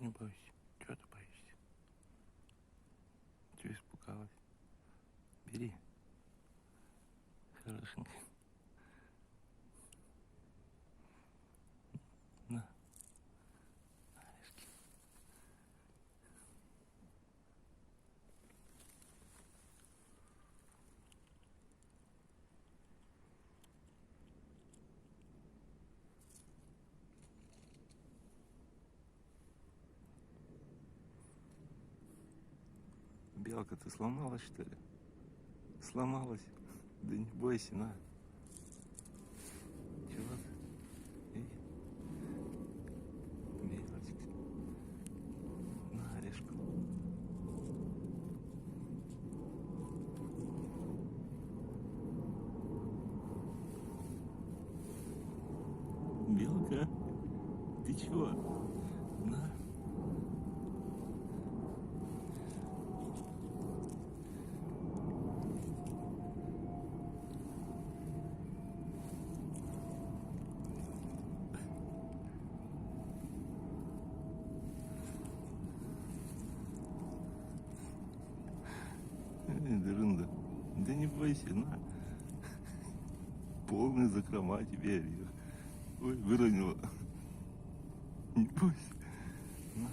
Не бойся. Чего ты боишься? Чего испугалась? Бери. Хорошенько. На. Орешки. Белка, ты сломалась, что ли? Сломалась? Да не бойся, на. Чего ты? Эй. Белочка. На орешку. Белка, ты чего? На. Дырында. Да не бойся, на. Полный закрома тебе орех. Ой, выронила. Не бойся. На.